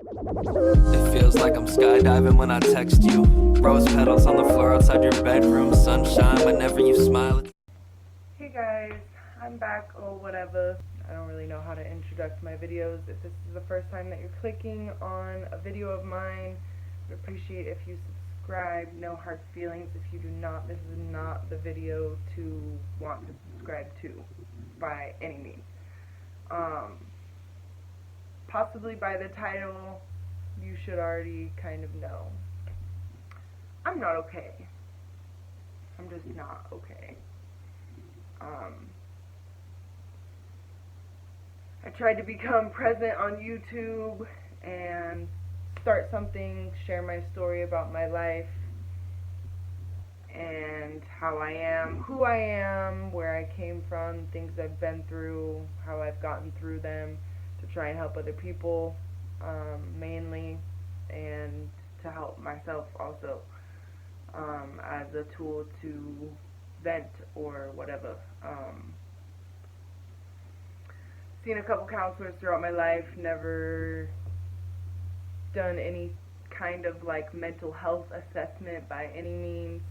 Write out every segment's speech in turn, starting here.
It feels like I'm skydiving when I text you. Rose petals on the floor outside your bedroom. Sunshine whenever you smile. Hey guys, I'm back or whatever. I don't really know how to introduce my videos. If this is the first time that you're clicking on a video of mine, I'd appreciate if you subscribe. No hard feelings if you do not. This is not the video to want to subscribe to by any means. Possibly by the title, you should already kind of know. I'm not okay. I'm just not okay. I tried to become present on YouTube and start something, share my story about my life and how I am, who I am, where I came from, things I've been through, how I've gotten through them, to try and help other people, mainly, and to help myself also, as a tool to vent or whatever. Seen a couple counselors throughout my life, never done any kind of like mental health assessment by any means.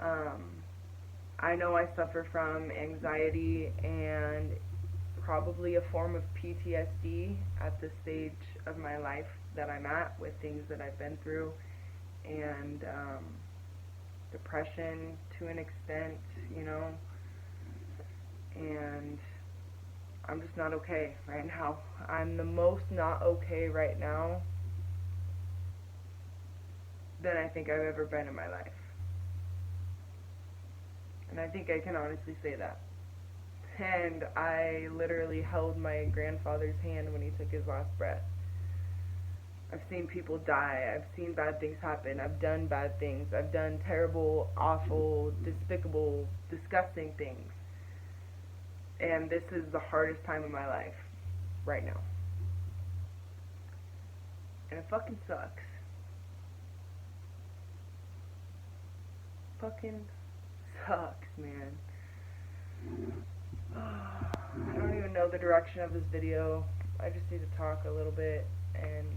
I know I suffer from anxiety and probably a form of PTSD at the stage of my life that I'm at with things that I've been through, and depression to an extent, you know, and I'm just not okay right now. I'm the most not okay right now than I think I've ever been in my life. And I think I can honestly say that. And I literally held my grandfather's hand when he took his last breath. I've seen people die. I've seen bad things happen. I've done bad things. I've done terrible, awful, despicable, disgusting things. And this is the hardest time of my life right now. And it fucking sucks. Fucking sucks, man. I don't even know the direction of this video. I just need to talk a little bit and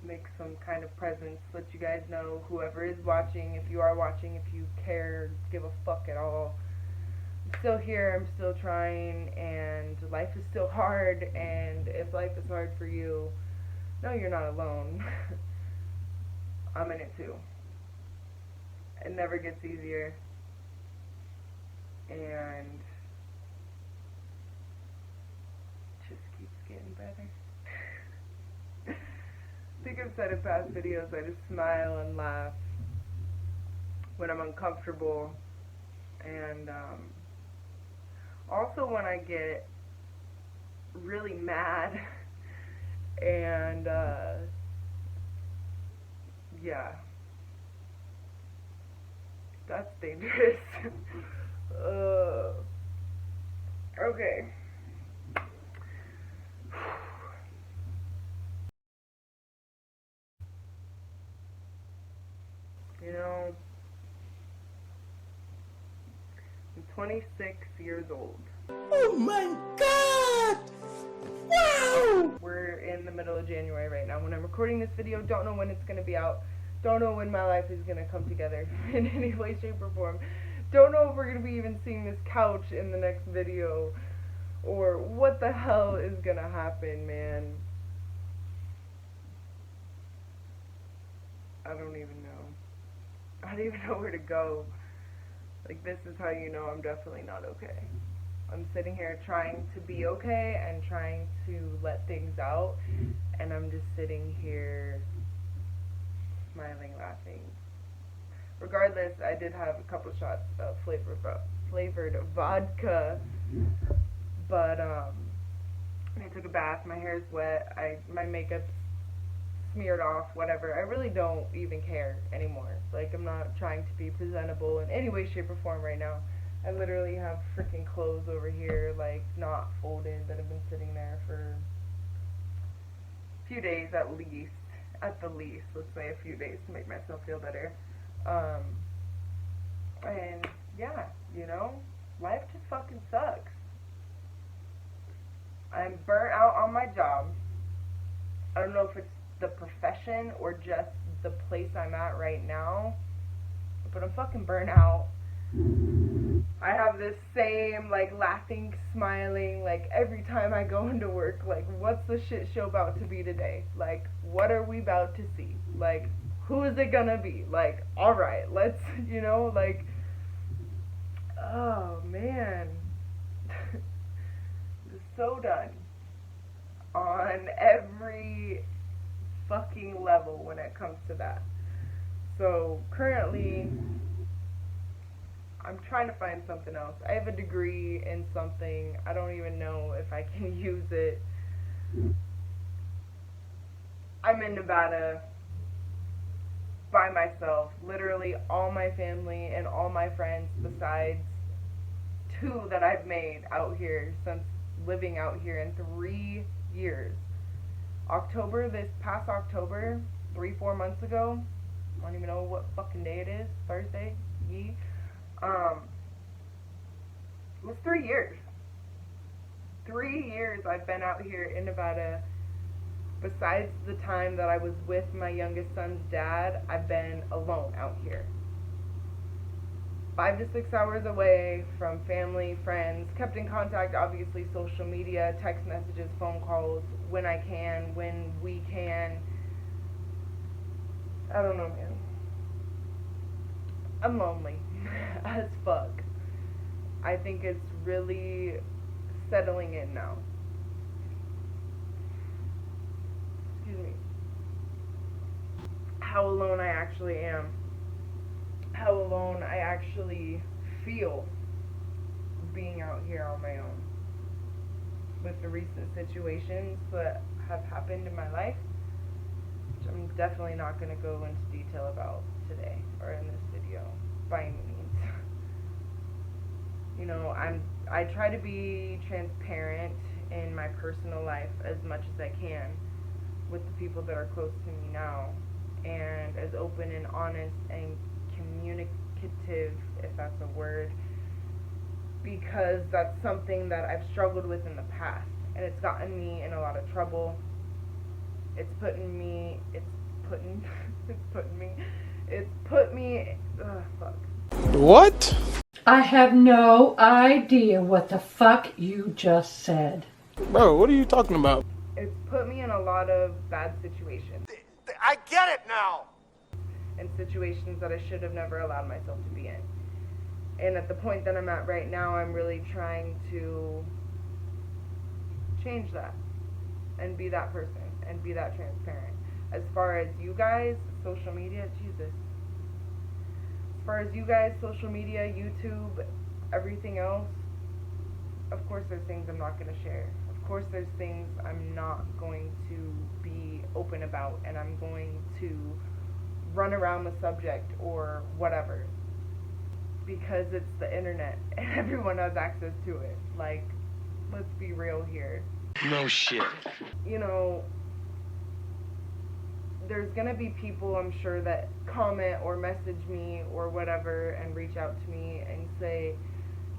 make some kind of presence, let you guys know, whoever is watching, if you are watching, if you care, give a fuck at all. I'm still here, I'm still trying, and life is still hard, and if life is hard for you, no, you're not alone. I'm in it too. It never gets easier, and just keeps getting better. I think I've said in past videos, I just smile and laugh when I'm uncomfortable, and also when I get really mad, and yeah, that's dangerous. Okay. You know, I'm 26 years old. Oh my God! Wow! We're in the middle of January right now. When I'm recording this video, don't know when it's going to be out. Don't know when my life is going to come together in any way, shape, or form. Don't know if we're going to be even seeing this couch in the next video, or what the hell is going to happen, man. I don't even know. I don't even know where to go. Like, this is how you know I'm definitely not okay. I'm sitting here trying to be okay and trying to let things out, and I'm just sitting here smiling, laughing. Regardless, I did have a couple shots of flavored vodka, but I took a bath, my hair's wet, my makeup's smeared off, whatever. I really don't even care anymore. Like, I'm not trying to be presentable in any way, shape, or form right now. I literally have freaking clothes over here, like, not folded, that have been sitting there for a few days at least. At the least, let's say a few days to make myself feel better. And yeah, you know, life just fucking sucks. I'm burnt out on my job. I don't know if it's the profession or just the place I'm at right now, but I'm fucking burnt out. I have this same, like, laughing, smiling, like, every time I go into work, like, what's the shit show about to be today? Like, what are we about to see? Like, who is it gonna be? Like, alright, let's, like, oh, man. So done. On every fucking level when it comes to that. So, currently, I'm trying to find something else. I have a degree in something. I don't even know if I can use it. I'm in Nevada by myself. Literally all my family and all my friends besides 2 that I've made out here since living out here in 3 years. This past October, 3-4 months ago, I don't even know what fucking day it is, Thursday, it was 3 years. 3 years I've been out here in Nevada. Besides the time that I was with my youngest son's dad, I've been alone out here. 5 to 6 hours away from family, friends, kept in contact, obviously, social media, text messages, phone calls, when I can, when we can. I don't know, man. I'm lonely as fuck. I think it's really settling in now. Excuse me. How alone I actually am. How alone I actually feel being out here on my own. With the recent situations that have happened in my life, which I'm definitely not going to go into detail about today or in this video by any means. I try to be transparent in my personal life as much as I can with the people that are close to me now, and as open and honest and communicative, if that's a word, because that's something that I've struggled with in the past, and it's gotten me in a lot of trouble. It's put me, fuck. What? I have no idea what the fuck you just said. Bro, what are you talking about? It's put me in a lot of bad situations. I get it now! And situations that I should have never allowed myself to be in. And at the point that I'm at right now, I'm really trying to change that and be that person and be that transparent. As far as you guys, social media, Jesus. As far as you guys, social media, YouTube, everything else, of course there's things I'm not going to share. Of course there's things I'm not going to be open about, and I'm going to run around the subject or whatever. Because it's the internet and everyone has access to it. Like, let's be real here. No shit. There's gonna be people, I'm sure, that comment or message me or whatever and reach out to me and say,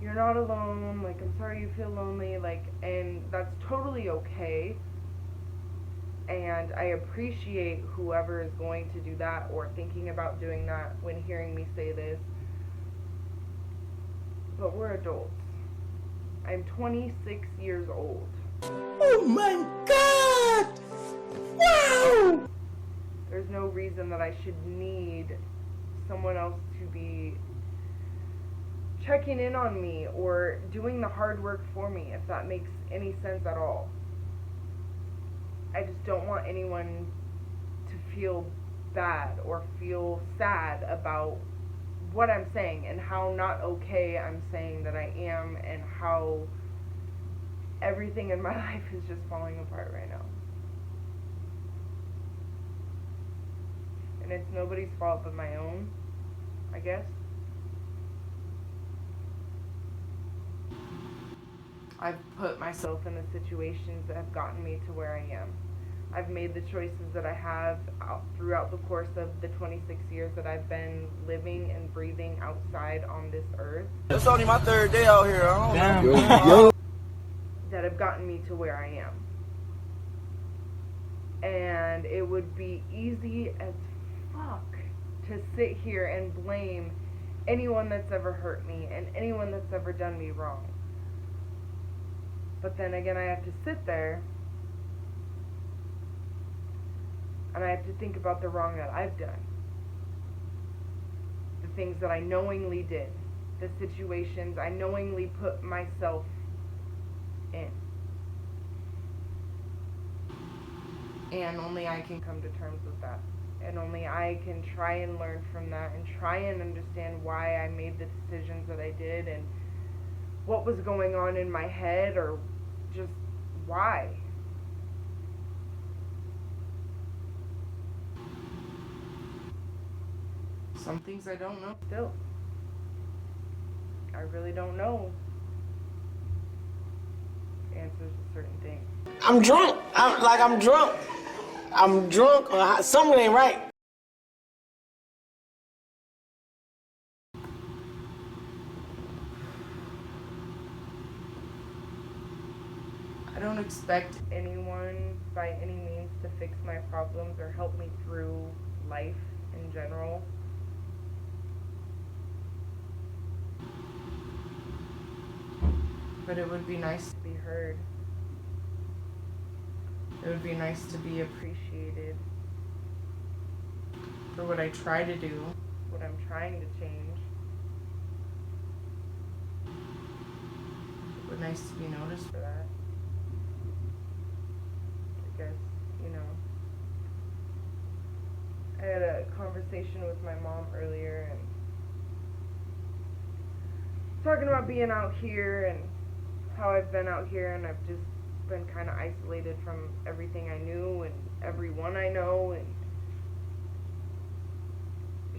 you're not alone, like, I'm sorry you feel lonely, like, and that's totally okay. And I appreciate whoever is going to do that or thinking about doing that when hearing me say this. But we're adults. I'm 26 years old. Oh my God! Wow! There's no reason that I should need someone else to be checking in on me or doing the hard work for me, if that makes any sense at all. I just don't want anyone to feel bad or feel sad about what I'm saying and how not okay I'm saying that I am, and how everything in my life is just falling apart right now. And it's nobody's fault but my own, I guess. I've put myself in the situations that have gotten me to where I am. I've made the choices that I have throughout the course of the 26 years that I've been living and breathing outside on this earth. It's only my 3rd day out here. I don't know. That have gotten me to where I am. And it would be easy as fuck to sit here and blame anyone that's ever hurt me and anyone that's ever done me wrong. But then again, I have to sit there and I have to think about the wrong that I've done. The things that I knowingly did. The situations I knowingly put myself in. And only I can come to terms with that. And only I can try and learn from that and try and understand why I made the decisions that I did and what was going on in my head, or just why. Some things I don't know still. I really don't know answers to certain things. I'm drunk. I'm drunk. I'm drunk. Something ain't right. I don't expect anyone by any means to fix my problems or help me through life in general. But it would be nice to be heard. It would be nice to be appreciated for what I try to do, what I'm trying to change. It would be nice to be noticed for that. I guess, I had a conversation with my mom earlier and talking about being out here and how I've been out here, and I've just been kind of isolated from everything I knew and everyone I know. And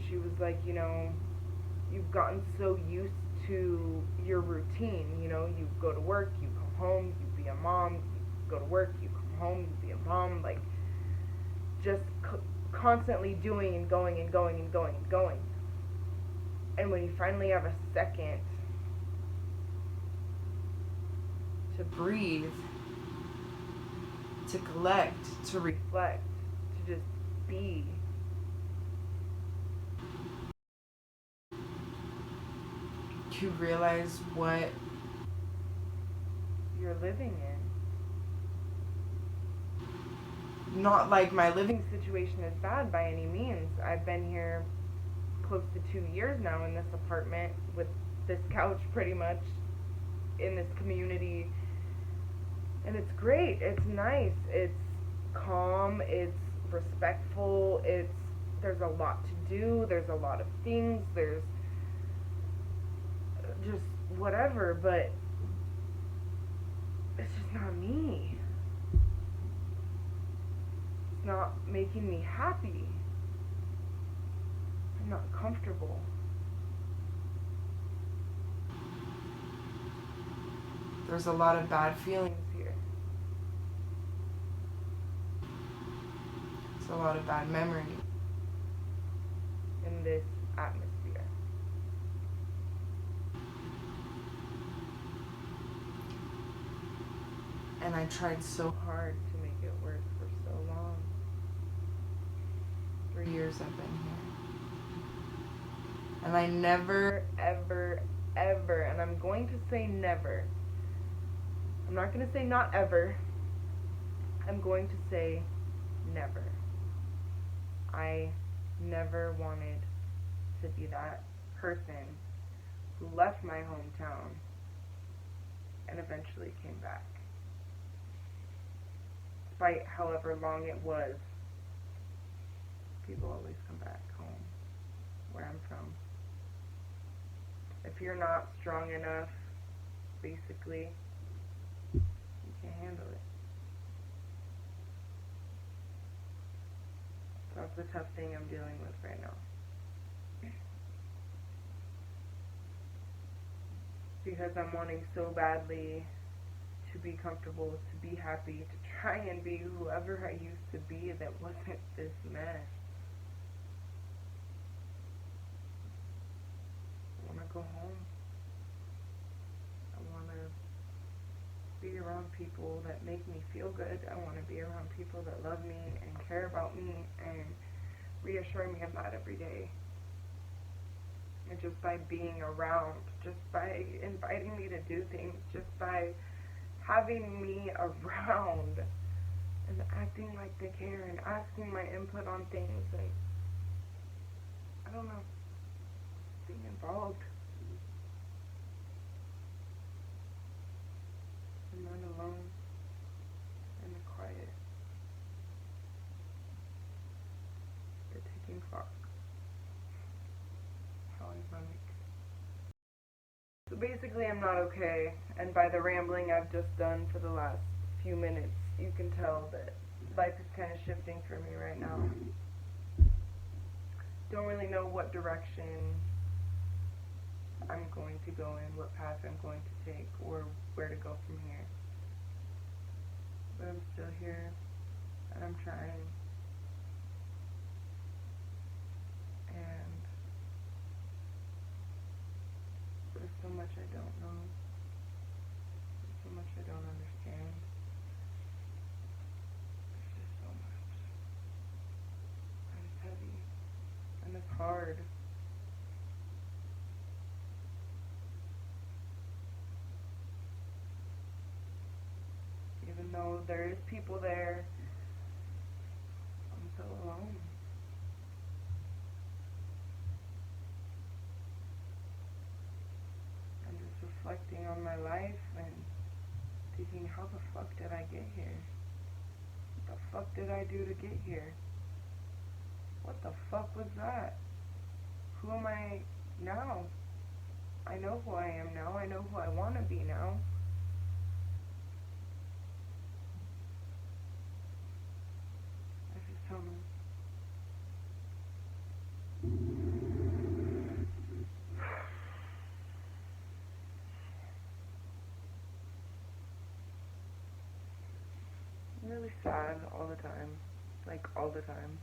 she was like, you've gotten so used to your routine. You go to work, you come home, you be a mom, you go to work, you come home, you be a mom, like just constantly doing and going and going and going and going. And when you finally have a second to breathe, to collect, to reflect, to just be, you realize what you're living in. Not like my living situation is bad by any means. I've been here close to 2 years now in this apartment with this couch pretty much in this community. And it's great. It's nice. It's calm. It's respectful. There's a lot to do. There's a lot of things. There's just whatever, but it's just not me. It's not making me happy. I'm not comfortable. There's a lot of bad feelings here. There's a lot of bad memories in this atmosphere. And I tried so hard to make it work for so long. 3 years I've been here. And I never, ever, ever, and I'm going to say never. I'm not going to say not ever. I'm going to say never. I never wanted to be that person who left my hometown and eventually came back. Despite however long it was, people always come back home, where I'm from. If you're not strong enough, basically, you can't handle it. That's the tough thing I'm dealing with right now. Because I'm wanting so badly to be comfortable, to be happy, to try and be whoever I used to be that wasn't this mess. I want to go home. I want to be around people that make me feel good. I want to be around people that love me and care about me and reassure me of that every day. And just by being around, just by inviting me to do things, just by having me around and acting like they care and asking my input on things and, I don't know, being involved. And not alone in the quiet. The ticking clock. How ironic. So basically I'm not okay, and by the rambling I've just done for the last few minutes, you can tell that life is kind of shifting for me right now. Don't really know what direction I'm going to go in, what path I'm going to take, or where to go from here. But I'm still here, and I'm trying. And there's so much I don't know. There's so much I don't understand. There's just so much. And it's heavy. And it's hard. Even though there is people there, I'm so alone. I'm just reflecting on my life and thinking, how the fuck did I get here? What the fuck did I do to get here? What the fuck was that? Who am I now? I know who I am now. I know who I want to be now. I just don't know. I'm really sad all the time. Like, all the time.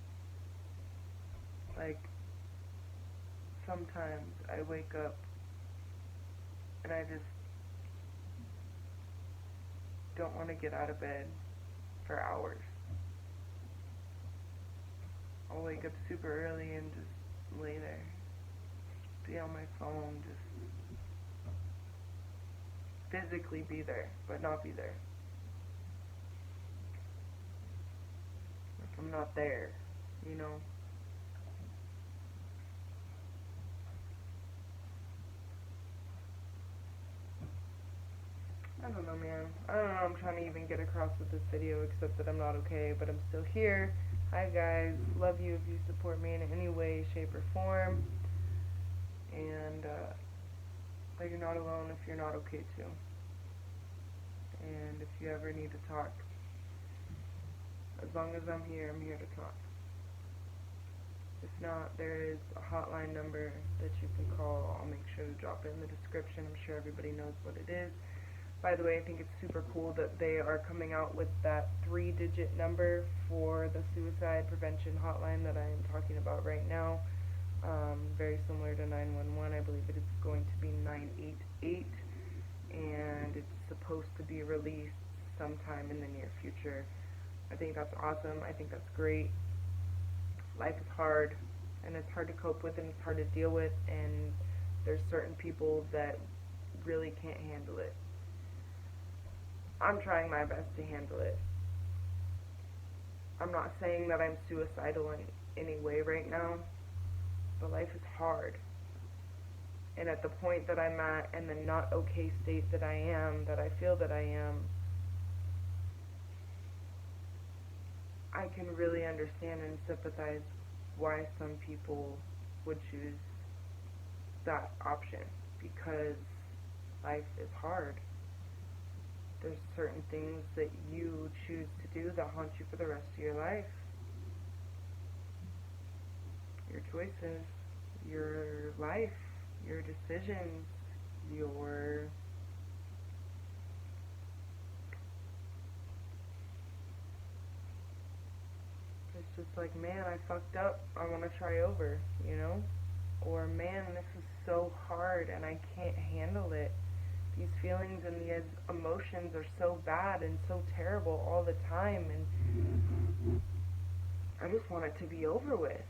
Like, sometimes I wake up and I just don't want to get out of bed for hours. I'll wake up super early and just lay there, be on my phone, just physically be there, but not be there. Like I'm not there, you know? I don't know, man. I don't know what I'm trying to even get across with this video except that I'm not okay, but I'm still here. Hi guys, love you if you support me in any way, shape, or form. And, but you're not alone if you're not okay too. And if you ever need to talk, as long as I'm here to talk. If not, there is a hotline number that you can call. I'll make sure to drop it in the description. I'm sure everybody knows what it is. By the way, I think it's super cool that they are coming out with that 3-digit number for the suicide prevention hotline that I am talking about right now. Very similar to 911. I believe it is going to be 988, and it's supposed to be released sometime in the near future. I think that's awesome. I think that's great. Life is hard, and it's hard to cope with, and it's hard to deal with, and there's certain people that really can't handle it. I'm trying my best to handle it. I'm not saying that I'm suicidal in any way right now, but life is hard. And at the point that I'm at, and the not okay state that I am, that I feel that I am, I can really understand and sympathize why some people would choose that option, because life is hard. There's certain things that you choose to do that haunt you for the rest of your life. Your choices, your life, your decisions, your... It's just like, man, I fucked up, I want to try over, you know? Or, man, this is so hard and I can't handle it these feelings and these emotions are so bad and so terrible all the time, and I just want it to be over with.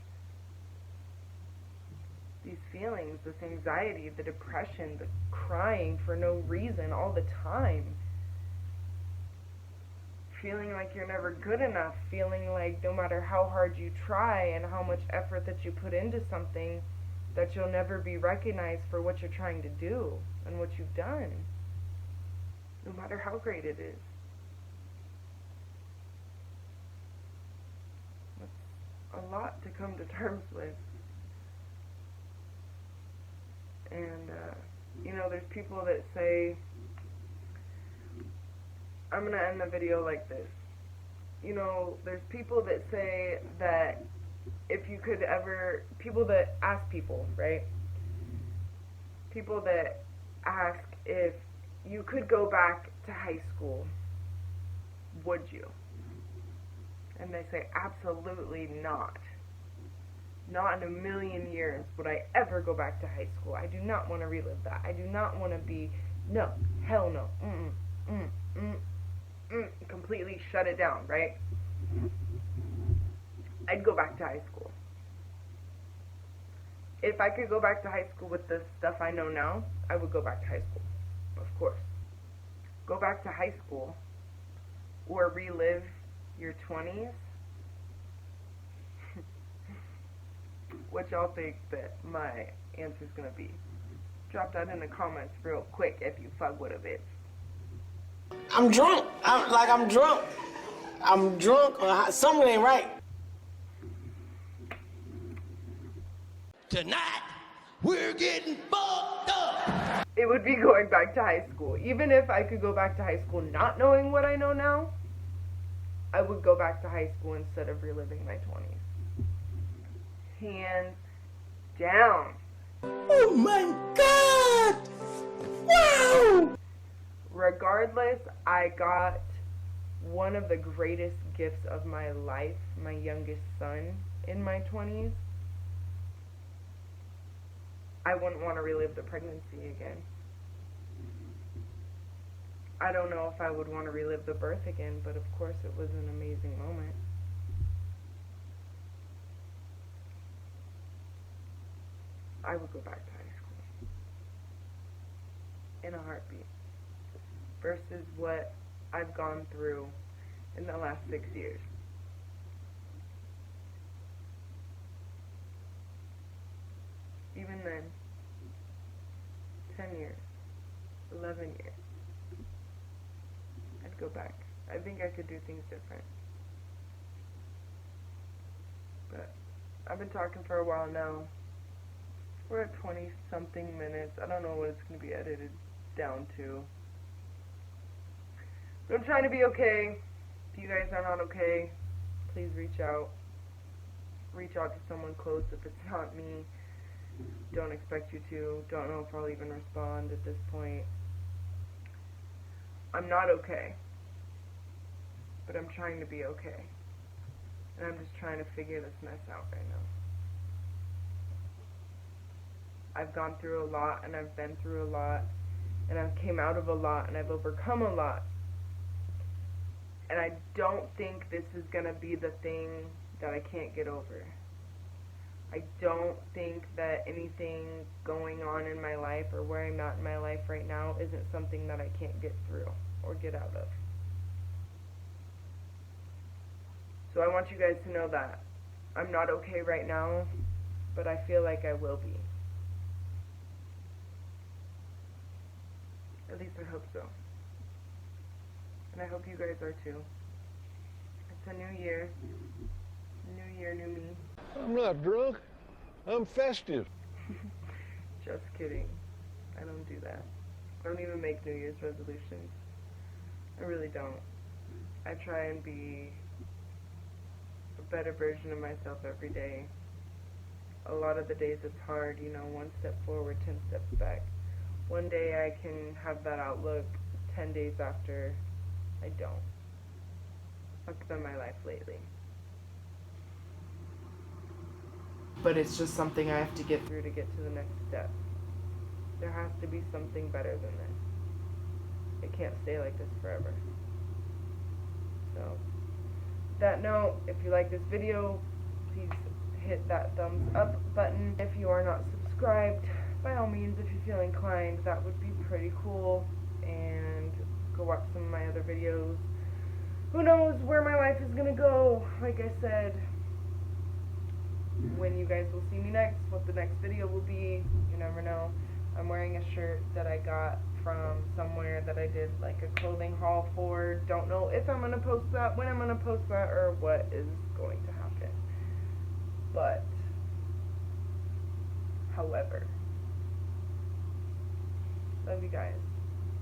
These feelings, this anxiety, the depression, the crying for no reason all the time. Feeling like you're never good enough, feeling like no matter how hard you try and how much effort that you put into something, that you'll never be recognized for what you're trying to do and what you've done, no matter how great it is. That's a lot to come to terms with. And, there's people that say, I'm going to end the video like this. There's people that say that if you could ever, people that ask people, right? People that ask if you could go back to high school, would you? And they say, absolutely not. Not in a million years would I ever go back to high school. I do not want to relive that. I do not want to be, no, hell no. Completely shut it down, right? I'd go back to high school. If I could go back to high school with the stuff I know now, I would go back to high school, of course. Go back to high school or relive your 20s. What y'all think that my answer's gonna be? Drop that in the comments real quick if you fuck with a bitch. I'm drunk. I'm drunk. I'm drunk or something ain't right. Tonight, we're getting fucked up. It would be going back to high school. Even if I could go back to high school not knowing what I know now, I would go back to high school instead of reliving my 20s. Hands down. Oh my God! Wow! Regardless, I got one of the greatest gifts of my life, my youngest son, in my 20s. I wouldn't want to relive the pregnancy again. I don't know if I would want to relive the birth again, but of course it was an amazing moment. I would go back to high school in a heartbeat versus what I've gone through in the last 6 years. Even then, 10 years, 11 years, I'd go back. I think I could do things different. But I've been talking for a while now. We're at 20-something minutes. I don't know what it's going to be edited down to. But I'm trying to be okay. If you guys are not okay, please reach out. Reach out to someone close if it's not me. Don't expect you to. Don't know if I'll even respond at this point. I'm not okay. But I'm trying to be okay. And I'm just trying to figure this mess out right now. I've gone through a lot, and I've been through a lot, and I've came out of a lot, and I've overcome a lot. And I don't think this is going to be the thing that I can't get over. I don't think that anything going on in my life or where I'm at in my life right now isn't something that I can't get through or get out of. So I want you guys to know that I'm not okay right now, but I feel like I will be. At least I hope so. And I hope you guys are too. It's a new year. New year, new me. I'm not drunk. I'm festive. Just kidding. I don't do that. I don't even make New Year's resolutions. I really don't. I try and be a better version of myself every day. A lot of the days it's hard, one step forward, 10 steps back. One day I can have that outlook, 10 days after, I don't. That's been my life lately. But it's just something I have to get through to get to the next step. There has to be something better than this. it can't stay like this forever. So, that note, if you like this video, please hit that thumbs up button. If you are not subscribed, by all means, if you feel inclined, that would be pretty cool. And go watch some of my other videos. Who knows where my life is gonna go? Like I said, when you guys will see me next, what the next video will be, you never know. I'm wearing a shirt that I got from somewhere that I did like a clothing haul for. Don't know if I'm gonna post that, when I'm gonna post that, or what is going to happen. But, however, love you guys.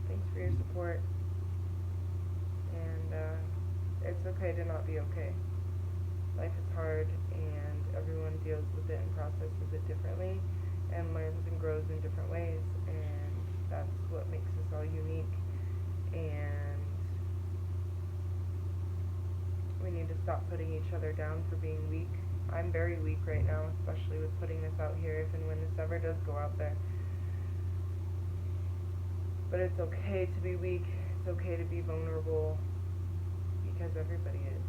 Thanks for your support. And it's okay to not be okay. Life is hard, and everyone deals with it and processes it differently, and learns and grows in different ways, and that's what makes us all unique. And we need to stop putting each other down for being weak. I'm very weak right now, especially with putting this out here, if and when this ever does go out there. But it's okay to be weak. It's okay to be vulnerable, because everybody is.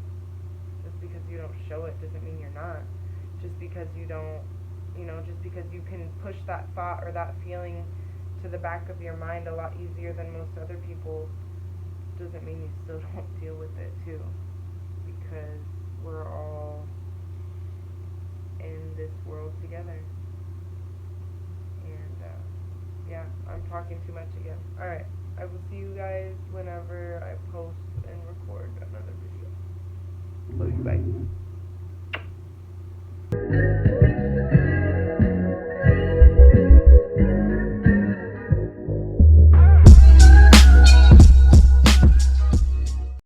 Just because you don't show it doesn't mean you're not. Just because you don't, just because you can push that thought or that feeling to the back of your mind a lot easier than most other people, doesn't mean you still don't deal with it too. Because we're all in this world together. And yeah, I'm talking too much again. Alright, I will see you guys whenever I post and record another video. Love you, bye.